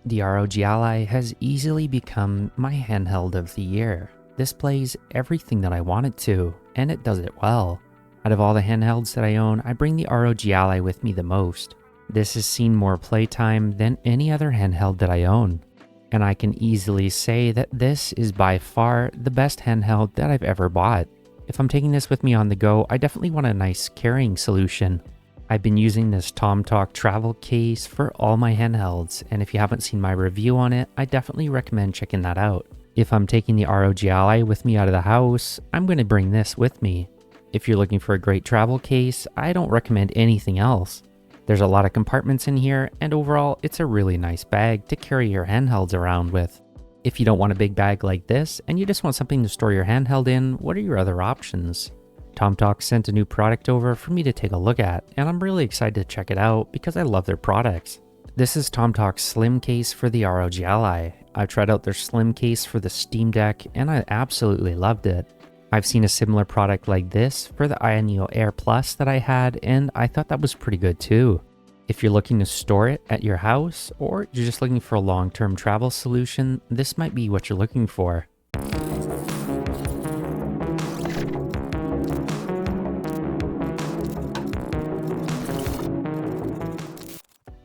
The ROG Ally has easily become my handheld of the year. This plays everything that I want it to, and it does it well. Out of all the handhelds that I own, I bring the ROG Ally with me the most. This has seen more playtime than any other handheld that I own, and I can easily say that this is by far the best handheld that I've ever bought. If I'm taking this with me on the go, I definitely want a nice carrying solution. I've been using this Tomtoc travel case for all my handhelds, and if you haven't seen my review on it, I definitely recommend checking that out. If I'm taking the ROG Ally with me out of the house, I'm going to bring this with me. If you're looking for a great travel case, I don't recommend anything else. There's a lot of compartments in here, and overall, it's a really nice bag to carry your handhelds around with. If you don't want a big bag like this, and you just want something to store your handheld in, what are your other options? Tomtoc sent a new product over for me to take a look at, and I'm really excited to check it out because I love their products. This is Tomtoc Slim Case for the ROG Ally. I've tried out their Slim Case for the Steam Deck, and I absolutely loved it. I've seen a similar product like this for the Neo Air Plus that I had, and I thought that was pretty good too. If you're looking to store it at your house, or you're just looking for a long-term travel solution, this might be what you're looking for.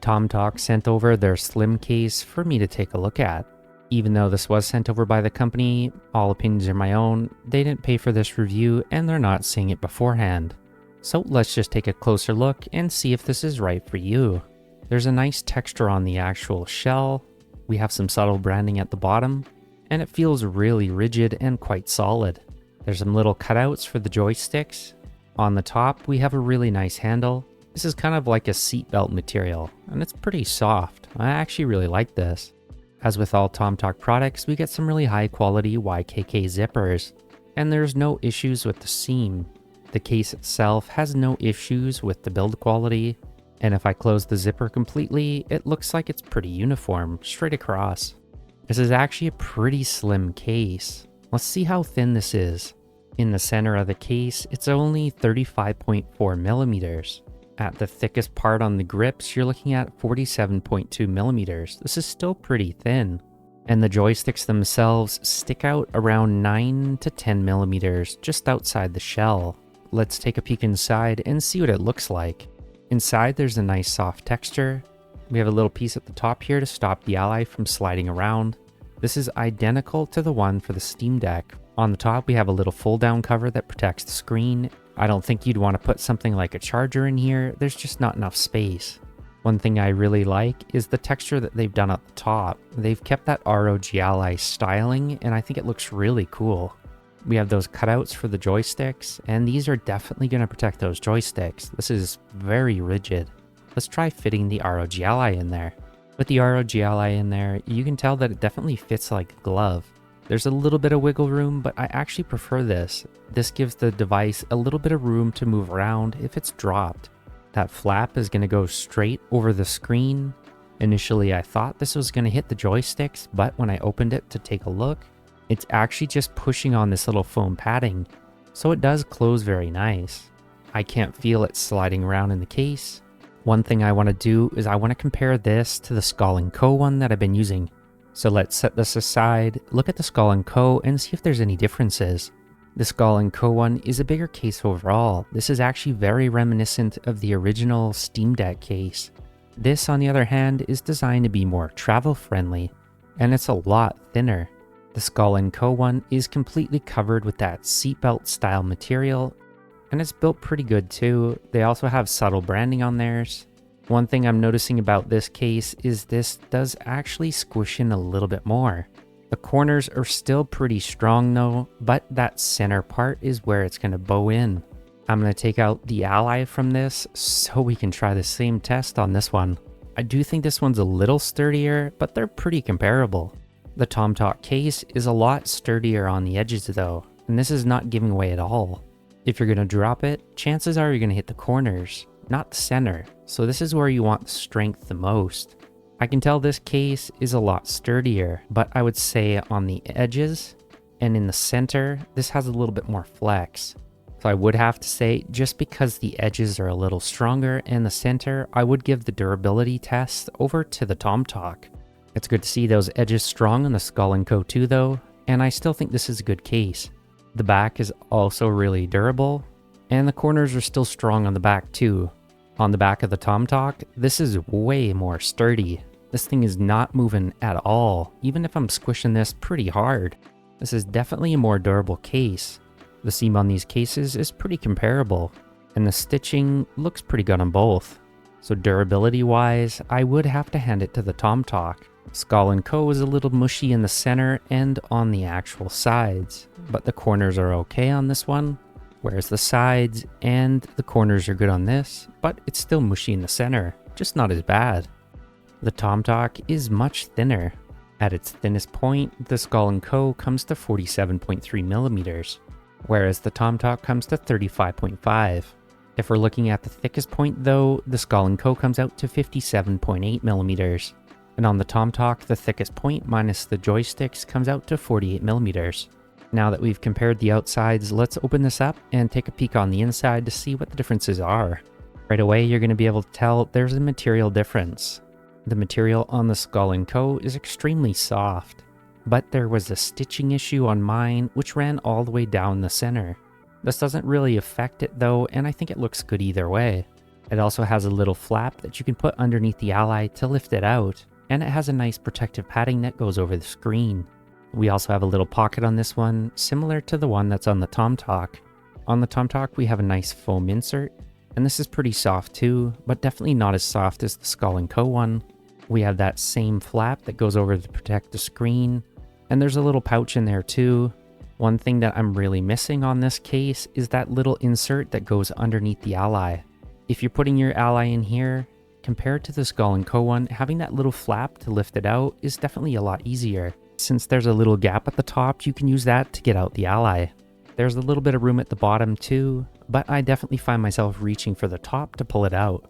Tomtoc sent over their Slim Case for me to take a look at. Even though this was sent over by the company, all opinions are my own, they didn't pay for this review and they're not seeing it beforehand. So let's just take a closer look and see if this is right for you. There's a nice texture on the actual shell, we have some subtle branding at the bottom, and it feels really rigid and quite solid. There's some little cutouts for the joysticks. On the top, we have a really nice handle. This is kind of like a seatbelt material, and it's pretty soft. I actually really like this. As with all Tomtoc products, we get some really high quality YKK zippers, and there's no issues with the seam. The case itself has no issues with the build quality, and if I close the zipper completely, it looks like it's pretty uniform, straight across. This is actually a pretty slim case. Let's see how thin this is. In the center of the case, it's only 35.4 millimeters. At the thickest part on the grips, you're looking at 47.2 millimeters. This is still pretty thin. And the joysticks themselves stick out around 9 to 10 millimeters just outside the shell. Let's take a peek inside and see what it looks like. Inside there's a nice soft texture. We have a little piece at the top here to stop the Ally from sliding around. This is identical to the one for the Steam Deck. On the top we have a little fold down cover that protects the screen. I don't think you'd want to put something like a charger in here, there's just not enough space. One thing I really like is the texture that they've done at the top. They've kept that ROG Ally styling, and I think it looks really cool. We have those cutouts for the joysticks, and these are definitely going to protect those joysticks. This is very rigid. Let's try fitting the ROG Ally in there. With the ROG Ally in there, you can tell that it definitely fits like a glove. There's a little bit of wiggle room, but I actually prefer this. This gives the device a little bit of room to move around if it's dropped. That flap is going to go straight over the screen. Initially, I thought this was going to hit the joysticks, but when I opened it to take a look, it's actually just pushing on this little foam padding, so it does close very nice. I can't feel it sliding around in the case. One thing I want to do is I want to compare this to the Skull Co one that I've been using. So let's set this aside, look at the Skull Co and see if there's any differences. The Skull Co one is a bigger case overall. This is actually very reminiscent of the original Steam Deck case. This, on the other hand, is designed to be more travel friendly, and it's a lot thinner. The Skull Co one is completely covered with that seatbelt style material, and it's built pretty good too. They also have subtle branding on theirs. One thing I'm noticing about this case is this does actually squish in a little bit more. The corners are still pretty strong though, but that center part is where it's going to bow in. I'm going to take out the Ally from this so we can try the same test on this one. I do think this one's a little sturdier, but they're pretty comparable. The Tomtoc case is a lot sturdier on the edges though, and this is not giving away at all. If you're going to drop it, chances are you're going to hit the corners, not the center, so this is where you want the strength the most. I can tell this case is a lot sturdier, but I would say on the edges and in the center, this has a little bit more flex. So I would have to say, just because the edges are a little stronger in the center, I would give the durability test over to the Tomtoc. It's good to see those edges strong on the Skull Co too though, and I still think this is a good case. The back is also really durable, and the corners are still strong on the back too. On the back of the Tomtoc, this is way more sturdy. This thing is not moving at all, even if I'm squishing this pretty hard. This is definitely a more durable case. The seam on these cases is pretty comparable, and the stitching looks pretty good on both. So durability wise, I would have to hand it to the Tomtoc. Skull Co is a little mushy in the center and on the actual sides, but the corners are okay on this one, whereas the sides and the corners are good on this, but it's still mushy in the center, just not as bad. The Tomtoc is much thinner. At its thinnest point, the Skull Co comes to 47.3 millimeters, whereas the Tomtoc comes to 35.5. If we're looking at the thickest point though, the Skull Co comes out to 57.8 millimeters. And on the Tomtoc, the thickest point minus the joysticks comes out to 48 millimeters. Now that we've compared the outsides, let's open this up and take a peek on the inside to see what the differences are. Right away, you're going to be able to tell there's a material difference. The material on the Skull Co is extremely soft, but there was a stitching issue on mine which ran all the way down the center. This doesn't really affect it though, and I think it looks good either way. It also has a little flap that you can put underneath the Ally to lift it out, and it has a nice protective padding that goes over the screen. We also have a little pocket on this one, similar to the one that's on the Tomtoc. On the Tomtoc, we have a nice foam insert, and this is pretty soft too, but definitely not as soft as the Skull Co one. We have that same flap that goes over to protect the screen, and there's a little pouch in there too. One thing that I'm really missing on this case is that little insert that goes underneath the Ally. If you're putting your Ally in here, compared to the Skull Co one, having that little flap to lift it out is definitely a lot easier. Since there's a little gap at the top, you can use that to get out the Ally. There's a little bit of room at the bottom too, but I definitely find myself reaching for the top to pull it out.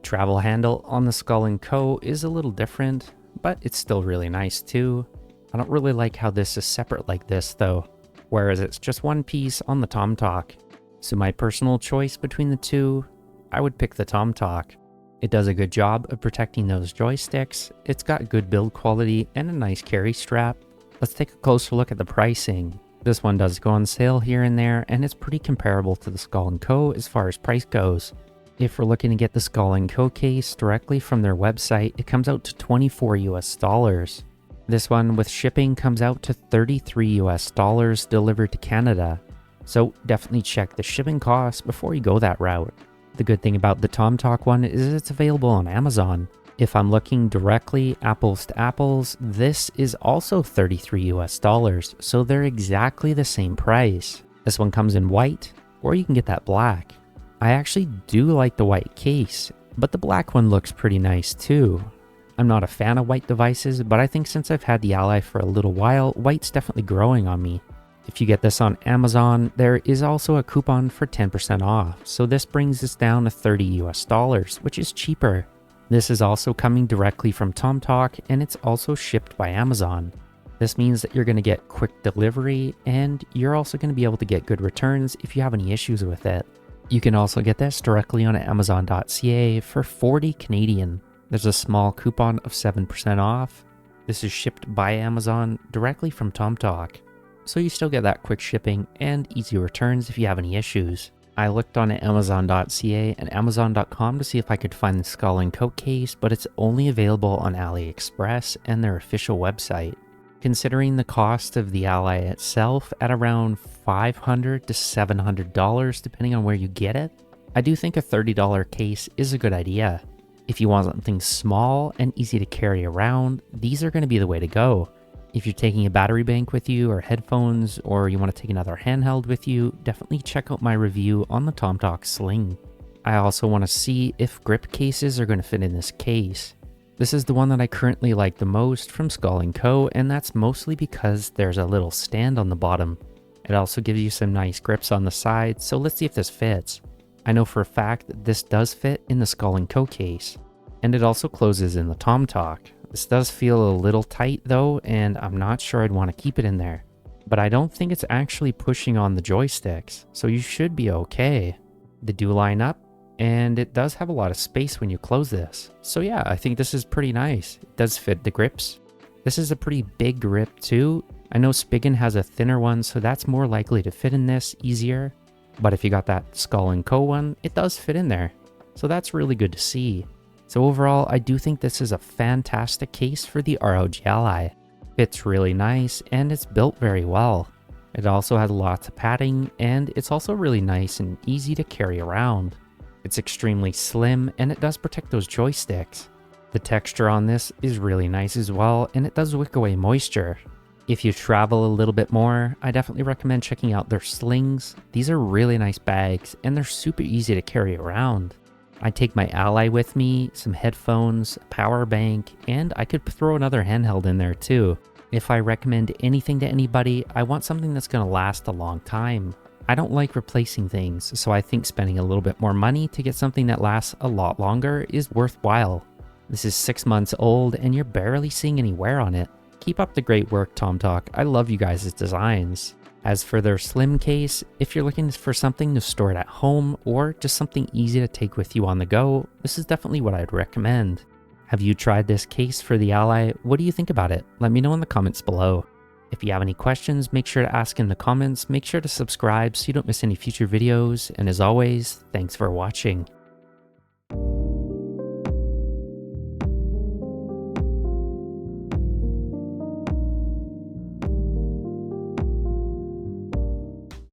Travel handle on the Skull Co is a little different, but it's still really nice too. I don't really like how this is separate like this though, whereas it's just one piece on the Tomtoc. So my personal choice between the two, I would pick the Tomtoc. It does a good job of protecting those joysticks, it's got good build quality and a nice carry strap. Let's take a closer look at the pricing. This one does go on sale here and there, and it's pretty comparable to the Skull Co as far as price goes. If we're looking to get the Skull Co case directly from their website, it comes out to $24 US. This one with shipping comes out to $33 US delivered to Canada. So definitely check the shipping costs before you go that route. The good thing about the Tomtoc one is it's available on Amazon. If I'm looking directly apples to apples, this is also $33 US, so they're exactly the same price. This one comes in white, or you can get that black. I actually do like the white case, but the black one looks pretty nice too. I'm not a fan of white devices, but I think since I've had the Ally for a little while, white's definitely growing on me. If you get this on Amazon, there is also a coupon for 10% off, so this brings us down to $30 US, which is cheaper. This is also coming directly from Tomtoc, and it's also shipped by Amazon. This means that you're going to get quick delivery, and you're also going to be able to get good returns if you have any issues with it. You can also get this directly on Amazon.ca for 40 Canadian. There's a small coupon of 7% off. This is shipped by Amazon directly from Tomtoc, so you still get that quick shipping and easy returns if you have any issues. I looked on Amazon.ca and Amazon.com to see if I could find the Skull Co case, but it's only available on AliExpress and their official website. Considering the cost of the Ally itself at around $500 to $700 depending on where you get it, I do think a $30 case is a good idea. If you want something small and easy to carry around, these are going to be the way to go. If you're taking a battery bank with you or headphones, or you want to take another handheld with you, definitely check out my review on the Tomtoc Sling. I also want to see if grip cases are going to fit in this case. This is the one that I currently like the most from Skull Co, and that's mostly because there's a little stand on the bottom. It also gives you some nice grips on the side, so let's see if this fits. I know for a fact that this does fit in the Skull Co case, and it also closes in the Tomtoc. This does feel a little tight though, and I'm not sure I'd want to keep it in there. But I don't think it's actually pushing on the joysticks, so you should be okay. They do line up, and it does have a lot of space when you close this. So yeah, I think this is pretty nice. It does fit the grips, This is a pretty big grip too. I know Spigen has a thinner one, so that's more likely to fit in this easier. But if you got that Skull Co one, it does fit in there. So that's really good to see. So overall, I do think this is a fantastic case for the ROG Ally. Fits really nice and it's built very well. It also has lots of padding and it's also really nice and easy to carry around. It's extremely slim and it does protect those joysticks. The texture on this is really nice as well and it does wick away moisture. If you travel a little bit more, I definitely recommend checking out their slings. These are really nice bags and they're super easy to carry around. I take my Ally with me, some headphones, a power bank, and I could throw another handheld in there too. If I recommend anything to anybody, I want something that's going to last a long time. I don't like replacing things, so I think spending a little bit more money to get something that lasts a lot longer is worthwhile. This is 6 months old and you're barely seeing any wear on it. Keep up the great work, Tomtoc. I love you guys' designs. As for their slim case, if you're looking for something to store it at home or just something easy to take with you on the go, this is definitely what I'd recommend. Have you tried this case for the Ally? What do you think about it? Let me know in the comments below. If you have any questions, make sure to ask in the comments. Make sure to subscribe so you don't miss any future videos. And as always, thanks for watching.